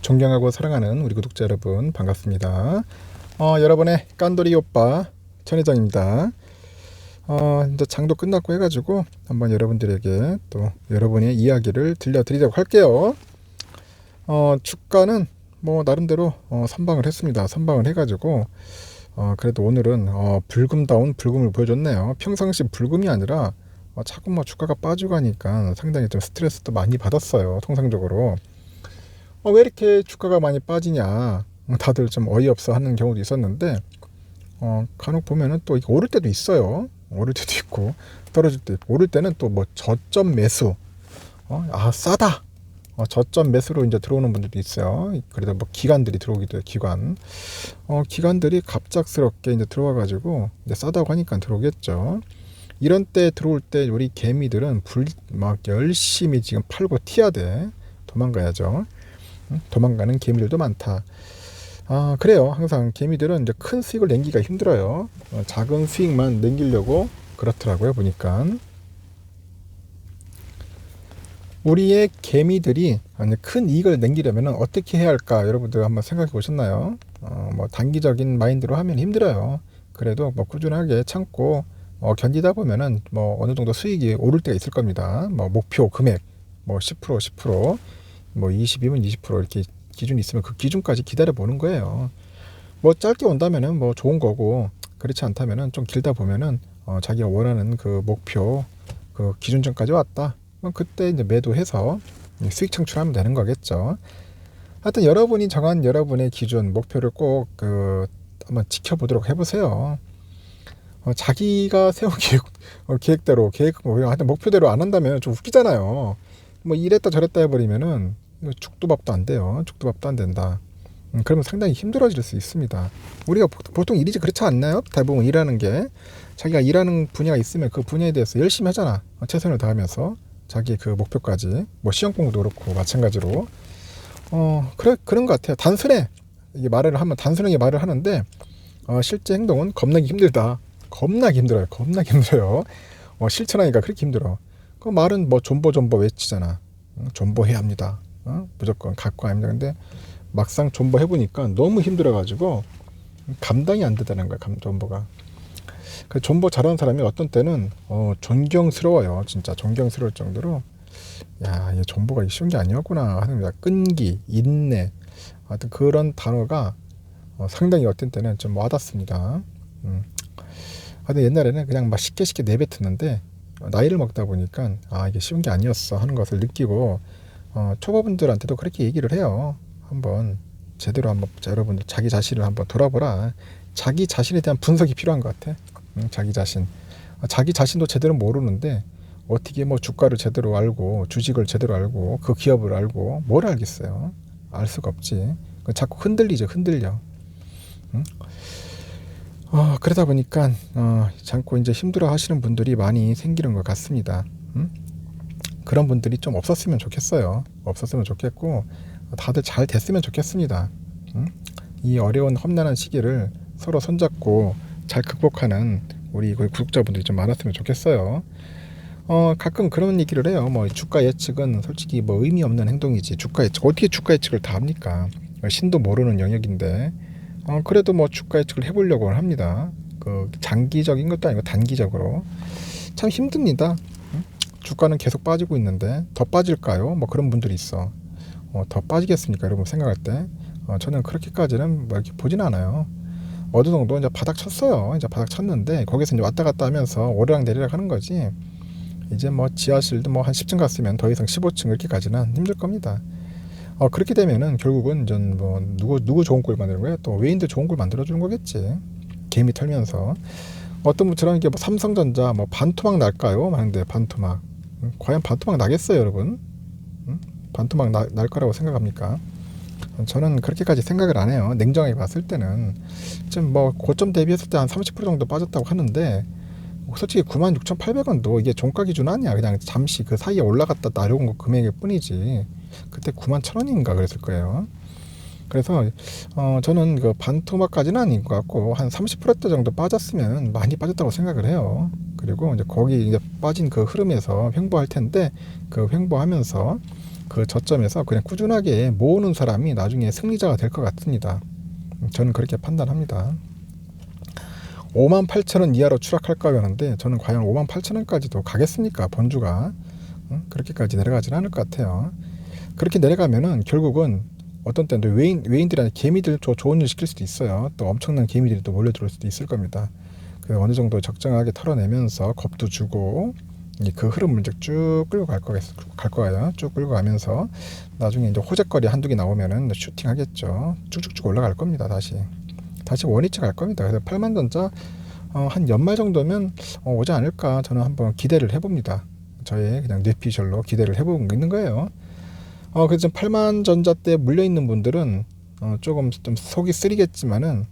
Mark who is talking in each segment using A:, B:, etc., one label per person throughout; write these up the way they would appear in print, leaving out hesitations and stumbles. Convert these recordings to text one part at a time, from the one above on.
A: 존경하고 사랑하는 우리 구독자 여러분 반갑습니다. 여러분의 깐돌이 오빠 천혜정입니다. 이제 장도 끝났고 해가지고 한번 여러분들에게 또 여러분의 이야기를 들려드리려고 할게요. 주가는 뭐 나름대로 선방을 했습니다. 선방을 해가지고 그래도 오늘은 불금다운 불금을 보여줬네요. 평상시 불금이 아니라 자꾸 뭐 주가가 빠지고 하니까 상당히 좀 스트레스도 많이 받았어요. 통상적으로 왜 이렇게 주가가 많이 빠지냐 다들 좀 어이없어 하는 경우도 있었는데 간혹 보면은 또 이게 오를 때도 있어요. 오를 때도 있고 떨어질 때도 있고, 오를 때는 또 뭐 저점 매수 싸다 저점 매수로 이제 들어오는 분들도 있어요. 그래도 뭐 기관들이 들어오기도 해요. 기관들이 갑작스럽게 이제 들어와 가지고 이제 싸다고 하니까 들어오겠죠. 이런 때 들어올 때 우리 개미들은 막 열심히 지금 팔고 튀어야 돼. 도망가야죠. 도망가는 개미들도 많다. 그래요. 항상 개미들은 이제 큰 수익을 내기가 힘들어요. 작은 수익만 내기려고 그렇더라고요. 보니까 우리의 개미들이 큰 이익을 내기려면 어떻게 해야 할까? 여러분들 한번 생각해 보셨나요? 뭐 단기적인 마인드로 하면 힘들어요. 그래도 뭐 꾸준하게 참고 견디다 보면은 뭐 어느 정도 수익이 오를 때가 있을 겁니다. 뭐 목표 금액 뭐 10%, 뭐 20이면 20% 이렇게 기준이 있으면 그 기준까지 기다려 보는 거예요. 뭐 짧게 온다면은 뭐 좋은 거고, 그렇지 않다면은 좀 길다 보면은 자기가 원하는 그 목표 그 기준점까지 왔다. 그때 이제 매도해서 수익 창출하면 되는 거겠죠. 하여튼 여러분이 정한 여러분의 기준 목표를 꼭 한번 지켜보도록 해보세요. 자기가 세운 계획대로 하여튼 목표대로 안 한다면 좀 웃기잖아요. 뭐 이랬다 저랬다 해버리면은 죽도 밥도 안 돼요. 죽도 밥도 안 된다. 그러면 상당히 힘들어질 수 있습니다. 우리가 보통 일이지 그렇지 않나요? 대부분 일하는 게 자기가 일하는 분야가 있으면 그 분야에 대해서 열심히 하잖아. 최선을 다하면서 자기 그 목표까지. 뭐 시험 공부도 그렇고 마찬가지로 그런 것 같아요. 단순해. 이게 단순하게 말을 하는데 실제 행동은 겁나게 힘들다. 겁나게 힘들어요. 겁나게 힘들어요. 실천하기가 그렇게 힘들어. 그 말은 뭐 존버 외치잖아. 존버해야 합니다. 무조건 갖고 와야 합니다. 근데 막상 존버 해보니까 너무 힘들어가지고 감당이 안 되다는 거야. 존버가. 그 존버 잘하는 사람이 어떤 때는 존경스러워요. 진짜 존경스러울 정도로 야, 이 존버가 쉬운 게 아니었구나 하는 거야. 끈기, 인내, 하여튼 그런 단어가 상당히 어떤 때는 좀 와닿습니다. 하여튼 옛날에는 그냥 막 쉽게 내뱉었는데 나이를 먹다 보니까 이게 쉬운 게 아니었어 하는 것을 느끼고 초보분들한테도 그렇게 얘기를 해요. 한번 제대로 한번 여러분들 자기 자신을 한번 돌아보라. 자기 자신에 대한 분석이 필요한 것 같아. 자기 자신도 제대로 모르는데 어떻게 뭐 주가를 제대로 알고 주식을 제대로 알고 그 기업을 알고 뭘 알겠어요. 알 수가 없지. 자꾸 흔들려. 그러다 보니까 자꾸 이제 힘들어 하시는 분들이 많이 생기는 것 같습니다. 그런 분들이 좀 없었으면 좋겠어요. 없었으면 좋겠고 다들 잘 됐으면 좋겠습니다. 이 어려운 험난한 시기를 서로 손잡고 잘 극복하는 우리 구독자분들이 좀 많았으면 좋겠어요. 가끔 그런 얘기를 해요. 뭐 주가 예측은 솔직히 뭐 의미 없는 행동이지. 주가 예측 어떻게 주가 예측을 다 합니까? 신도 모르는 영역인데 그래도 뭐 주가 예측을 해보려고 합니다. 그 장기적인 것도 아니고 단기적으로 참 힘듭니다. 주가는 계속 빠지고 있는데 더 빠질까요? 뭐 그런 분들이 있어. 더 빠지겠습니까? 여러분 생각할 때 저는 그렇게까지는 뭐 이렇게 보진 않아요. 어느 정도 이제 바닥 쳤어요. 이제 바닥 쳤는데 거기서 이제 왔다 갔다 하면서 오르락 내리락 하는 거지. 이제 뭐 지하실도 뭐 한 10층 갔으면 더 이상 15층 이렇게까지는 힘들 겁니다. 그렇게 되면은 결국은 전 뭐 누구 좋은 꼴 만드는 거야? 또 외인들 좋은 꼴 만들어 주는 거겠지. 개미 털면서 어떤 분처럼 이게 뭐 삼성전자 뭐 반토막 날까요? 하는데 반토막 과연 반토막 나겠어요, 여러분? 반토막 날 거라고 생각합니까? 저는 그렇게까지 생각을 안 해요. 냉정하게 봤을 때는 지금 뭐 고점 대비했을 때 한 30% 정도 빠졌다고 하는데 솔직히 96,800원도 이게 종가 기준 아니야. 그냥 잠시 그 사이에 올라갔다 내려온 거 금액일 뿐이지. 그때 91,000원인가 그랬을 거예요. 그래서 저는 그 반토막까지는 아닌 것 같고 한 30% 정도 빠졌으면 많이 빠졌다고 생각을 해요. 그리고 이제 거기 이제 빠진 그 흐름에서 횡보할 텐데 그 횡보하면서 그 저점에서 그냥 꾸준하게 모으는 사람이 나중에 승리자가 될 것 같습니다. 저는 그렇게 판단합니다. 58,000원 이하로 추락할까 하는데 저는 과연 58,000원까지도 가겠습니까? 본주가 그렇게까지 내려가지는 않을 것 같아요. 그렇게 내려가면은 결국은 어떤 때는 외인들한테 개미들 좋은 일 시킬 수도 있어요. 또 엄청난 개미들이 또 몰려들을 수도 있을 겁니다. 그 어느 정도 적정하게 털어내면서 겁도 주고 그 흐름을 이제 쭉 끌고 갈 거예요. 쭉 끌고 가면서 나중에 이제 호재거리 한두 개 나오면은 슈팅 하겠죠. 쭉쭉쭉 올라갈 겁니다. 다시 원위치 갈 겁니다. 그래서 8만전자 한 연말 정도면 오지 않을까 저는 한번 기대를 해봅니다. 저의 그냥 뇌피셜로 기대를 해보고 있는 거예요. 그래서 8만전자 때 물려있는 분들은 조금 좀 속이 쓰리겠지만은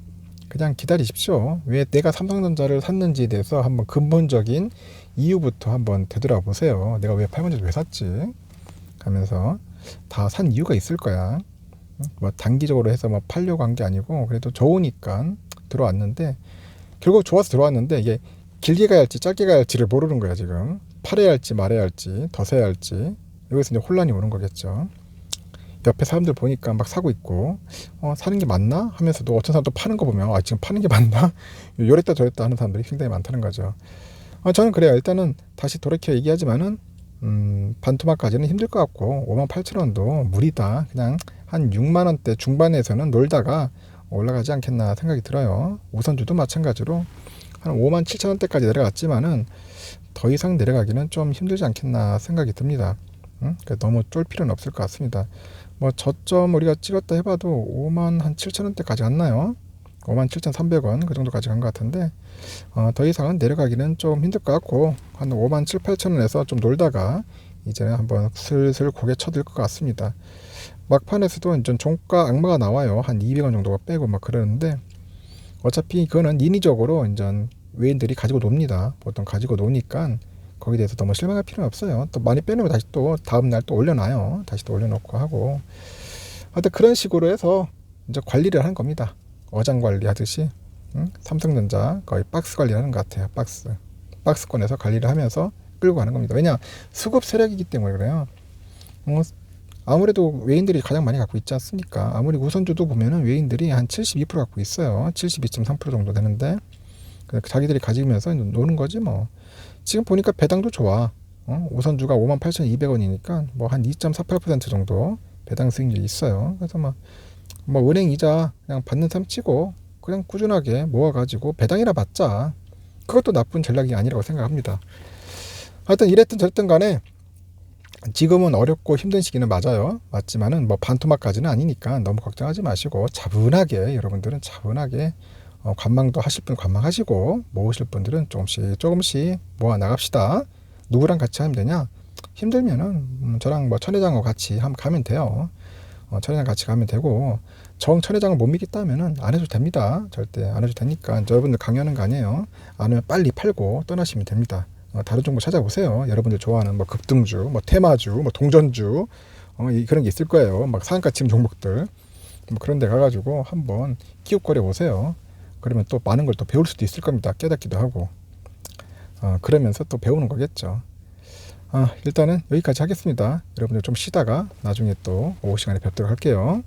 A: 그냥 기다리십시오. 왜 내가 삼성전자를 샀는지에 대해서 한번 근본적인 이유부터 한번 되돌아보세요. 내가 왜 8만전자 왜 샀지? 하면서 다 산 이유가 있을 거야. 뭐 단기적으로 해서 뭐 팔려고 한 게 아니고 그래도 좋으니까 들어왔는데 결국 좋아서 들어왔는데 이게 길게 가야 할지 짧게 가야 할지를 모르는 거야 지금. 팔아야 할지 말아야 할지 더 사야 할지 여기서 이제 혼란이 오는 거겠죠. 옆에 사람들 보니까 막 사고 있고 사는 게 맞나 하면서도 어떤 사람 또 파는 거 보면 지금 파는 게 맞나 요랬다 저랬다 하는 사람들이 굉장히 많다는 거죠. 저는 그래요. 일단은 다시 돌이켜 얘기하지만은 반토막까지는 힘들 것 같고 58,000원도 무리다. 그냥 한 6만원대 중반에서는 놀다가 올라가지 않겠나 생각이 들어요. 우선주도 마찬가지로 한 57,000원대까지 내려갔지만은 더 이상 내려가기는 좀 힘들지 않겠나 생각이 듭니다. 너무 쫄 필요는 없을 것 같습니다. 뭐 저점 우리가 찍었다 해봐도 57,000원대까지 갔나요? 57,300원 그 정도까지 간 것 같은데 더 이상은 내려가기는 좀 힘들 것 같고 한 57,000~58,000원에서 좀 놀다가 이제는 한번 슬슬 고개 쳐들 것 같습니다. 막판에서도 이제 종가 악마가 나와요. 한 200원 정도가 빼고 막 그러는데 어차피 그거는 인위적으로 이제 외인들이 가지고 놉니다. 보통 가지고 노니까 거기에 대해서 너무 실망할 필요는 없어요. 또 많이 빼놓으면 다시 또 다음날 또 올려놔요. 다시 또 올려놓고 하고 하여튼 그런 식으로 해서 이제 관리를 하는 겁니다. 어장 관리 하듯이 삼성전자 거의 박스 관리하는 것 같아요. 박스권에서 관리를 하면서 끌고 가는 겁니다. 왜냐 수급 세력이기 때문에 그래요. 아무래도 외인들이 가장 많이 갖고 있지 않습니까? 아무리 우선주도 보면은 외인들이 한 72% 갖고 있어요. 72.3% 정도 되는데 자기들이 가지면서 노는 거지 뭐. 지금 보니까 배당도 좋아. 우선주가 58,200원이니까 뭐 한 2.48% 정도 배당 수익률이 있어요. 그래서 뭐 은행 이자 그냥 받는 셈 치고 그냥 꾸준하게 모아가지고 배당이나 받자. 그것도 나쁜 전략이 아니라고 생각합니다. 하여튼 이랬든 저랬든 간에 지금은 어렵고 힘든 시기는 맞지만은 뭐 반토막까지는 아니니까 너무 걱정하지 마시고 차분하게 여러분들은 차분하게 관망도 하실 분 관망하시고 모으실 분들은 조금씩 모아 나갑시다. 누구랑 같이 하면 되냐? 힘들면은 저랑 뭐 천회장하고 같이 한번 가면 돼요. 천회장 같이 가면 되고 천회장을 못 믿겠다면은 안 해도 됩니다. 절대 안 해도 되니까 여러분들 강요하는 거 아니에요. 안 하면 빨리 팔고 떠나시면 됩니다. 다른 정보 찾아보세요. 여러분들 좋아하는 뭐 급등주, 뭐 테마주, 뭐 동전주 그런 게 있을 거예요. 막 상한가 치는 종목들 뭐 그런 데 가가지고 한번 기웃거려 보세요. 그러면 또 많은 걸 또 배울 수도 있을 겁니다. 깨닫기도 하고 그러면서 또 배우는 거겠죠. 일단은 여기까지 하겠습니다. 여러분들 좀 쉬다가 나중에 또 오후 시간에 뵙도록 할게요.